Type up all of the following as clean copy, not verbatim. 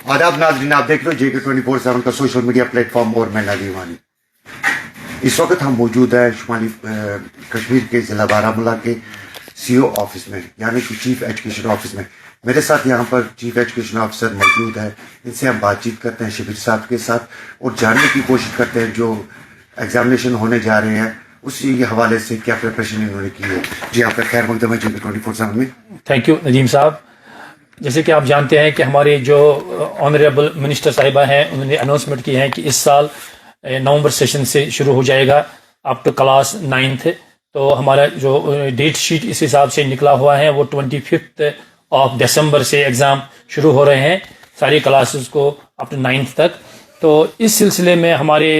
آداب ناظرین، آپ دیکھ رہے ہو JK24/7 کا سوشل میڈیا پلیٹ فارم اور میں ندیم وانی۔ اس وقت ہم موجود ہیں شمالی کشمیر کے ضلع بارہمولہ کے CO آفس میں، یعنی کہ چیف ایجوکیشن آفس میں۔ میرے ساتھ یہاں پر چیف ایجوکیشن آفیسر موجود ہے، ان سے ہم بات چیت کرتے ہیں شبیر صاحب کے ساتھ اور جاننے کی کوشش کرتے ہیں جو ایگزامینیشن ہونے جا رہے ہیں اسی حوالے سے کیا پریپریشن انہوں نے کی ہے۔ جی آپ کا خیر مقدم ہے JK24/7 میں۔ تھینک یو ندیم صاحب۔ جیسے کہ آپ جانتے ہیں کہ ہمارے جو آنریبل منسٹر صاحبہ ہیں انہوں نے اناؤنسمنٹ کی ہے کہ اس سال نومبر سیشن سے شروع ہو جائے گا اپ ٹو کلاس 9th۔ تو ہمارا جو ڈیٹ شیٹ اس حساب سے نکلا ہوا ہے وہ 25 دسمبر سے ایگزام شروع ہو رہے ہیں ساری کلاسز کو اپ ٹو 9th تک۔ تو اس سلسلے میں ہمارے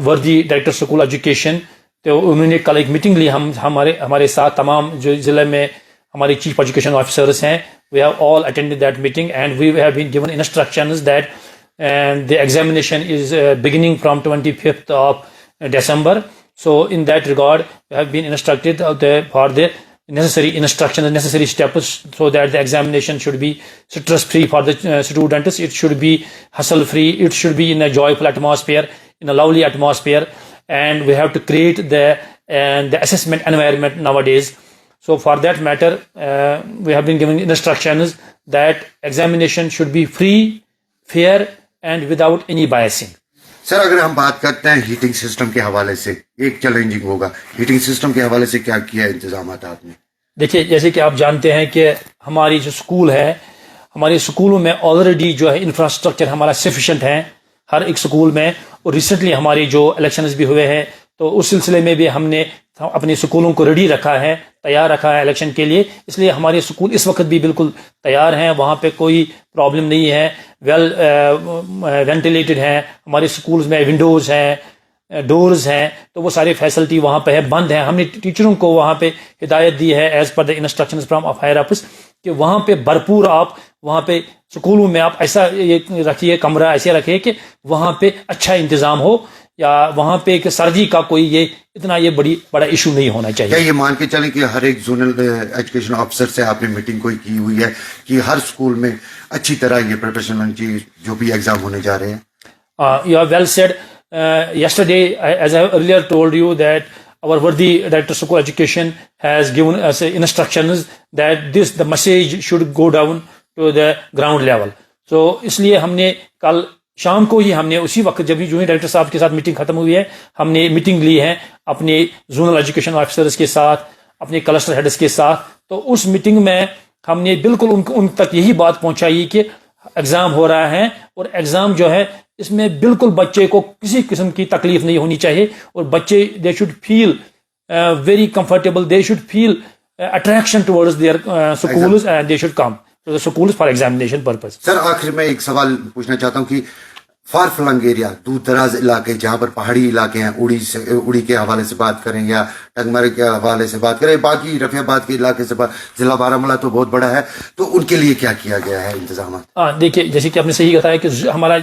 وردی ڈائریکٹر اسکول ایجوکیشن تو انہوں نے کل ایک میٹنگ لی، ہمارے ساتھ تمام جو ضلع میں ہمارے چیف ایجوکیشن آفیسرس ہیں، we have all attended that meeting and we have been given instructions that the examination is beginning from 25th December. So in that regard we have been instructed for the necessary instructions and necessary steps so that the examination should be stress free for the students. It should be hassle free, it should be in a joyful atmosphere, in a lovely atmosphere, and we have to create the assessment environment nowadays. So for that matter, we have been given instructions that examination should be free, fair and without any biasing. سر اگر ہم بات کرتے ہیں heating system کے حوالے سے، ایک challenging ہوگا ہیٹنگ سسٹم کے حوالے سے کیا کیا انتظامات آپ نے؟ دیکھیے جیسے کہ آپ جانتے ہیں کہ ہماری جو اسکول ہے، ہمارے اسکولوں میں آلریڈی جو ہے انفراسٹرکچر ہمارا سفیشینٹ ہے ہر ایک اسکول میں، اور ریسنٹلی ہماری جو الیکشنز بھی ہوئے ہیں تو اس سلسلے میں بھی ہم نے اپنے اسکولوں کو ریڈی رکھا ہے، تیار رکھا ہے الیکشن کے لیے۔ اس لیے ہمارے اسکول اس وقت بھی بالکل تیار ہیں، وہاں پہ کوئی پرابلم نہیں ہے، ویل وینٹیلیٹڈ ہیں ہمارے اسکولز میں، ونڈوز ہیں، ڈورز ہیں، تو وہ ساری فیسلٹی وہاں پہ ہے، بند ہیں۔ ہم نے ٹیچروں کو وہاں پہ ہدایت دی ہے as per the instructions from higher ups کہ وہاں پہ بھرپور آپ وہاں پہ اسکولوں میں آپ ایسا رکھیے، کمرہ ایسے رکھیے کہ وہاں پہ اچھا انتظام ہو، یا وہاں پہ کہ سردی کا کوئی یہ اتنا بڑا ایشو نہیں ہونا چاہیے۔ کیا یہ مان کے چلیں کہ ہر ایک زونل ایجوکیشن آفیسر سے آپ نے میٹنگ کوئی کی ہوئی ہے کہ ہر اسکول میں اچھی طرح یہ پریپریشن ہونی چاہیے جو بھی ایگزام ہونے جا رہے ہیں؟ You have well said. Yesterday, as I earlier told you, that our worthy Director of School Education has given us instructions that the message should go down to the ground level. So اس لیے ہم نے کل شام کو ہی ہم نے اسی وقت جب جو ہی ڈائریکٹر صاحب کے ساتھ میٹنگ ختم ہوئی ہے، ہم نے میٹنگ لی ہے اپنے زونل ایجوکیشن آفیسرز کے ساتھ، اپنے کلسٹر ہیڈز کے ساتھ۔ تو اس میٹنگ میں ہم نے بالکل ان تک یہی بات پہنچائی کہ ایگزام ہو رہا ہے، اور ایگزام جو ہے اس میں بالکل بچے کو کسی قسم کی تکلیف نہیں ہونی چاہیے، اور بچے they should feel very comfortable, they should feel attraction towards their schools and they should come to the schools for examination purpose. Sir آخر میں ایک سوال پوچھنا چاہتا ہوں کہ فار فلنگ ایریا، دور دراز علاقے جہاں پر پہاڑی علاقے ہیں، اڑی کے حوالے سے بات کریں یا ٹنگمرگ کے حوالے سے بات کریں، باقی رفیع آباد کے علاقے سے ضلع بارہمولہ تو بہت بڑا ہے، تو ان کے لیے کیا کیا گیا ہے انتظامات؟ دیکھیے جیسے کہ آپ نے صحیح کہا ہے کہ ہمارا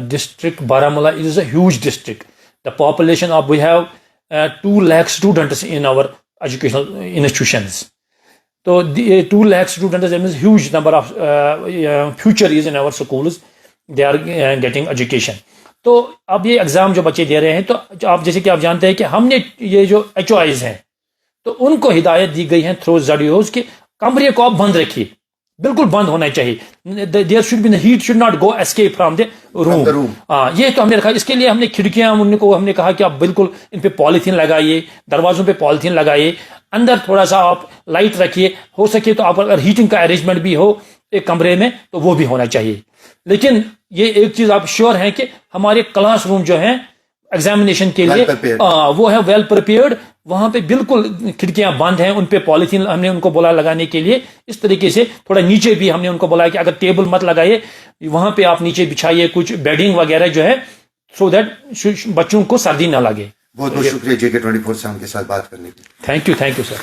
district Baramulla is a huge district. The population of we have 2 lakh students in our educational institutions. So 2 lakh students means huge number of future is in our schools. They are getting education. تو اب یہ exam جو بچے دے رہے ہیں، تو آپ جیسے کہ آپ جانتے ہیں کہ ہم نے یہ جو HOIs ہیں تو ان کو ہدایت دی گئی ہے تھرو ZDOs کہ کمرے کو آپ بند رکھیے، بالکل بند ہونا چاہیے. There should be hate should not go escape from the room. یہ تو ہم نے رکھا. اس کے لیے ہم نے کھڑکیاں ہم نے کہا کہ آپ بالکل ان پہ پالیتھین لگائیے، دروازوں پہ پالیتھین لگائیے، اندر تھوڑا سا آپ لائٹ رکھیے، ہو سکے تو آپ اگر ہیٹنگ کا ارینجمنٹ بھی ہو ایک کمرے میں تو وہ بھی ہونا چاہیے. لیکن یہ ایک چیز آپ شیور ہیں کہ ہمارے کلاس روم جو ہیں ایگزامینیشن کے لیے وہ ہے ویل پریپیئرڈ. وہاں پہ بالکل کھڑکیاں بند ہیں، ان پہ پالیتھین ہم نے ان کو بولا لگانے کے لیے. اس طریقے سے تھوڑا نیچے بھی ہم نے ان کو بولا کہ اگر ٹیبل مت لگائیے، وہاں پہ آپ نیچے بچھائیے کچھ بیڈنگ وغیرہ جو ہے، سو دیٹ بچوں کو سردی نہ لگے. بہت بہت شکریہ JK24/7 کے ساتھ بات کرنے کے لیے. Thank you sir.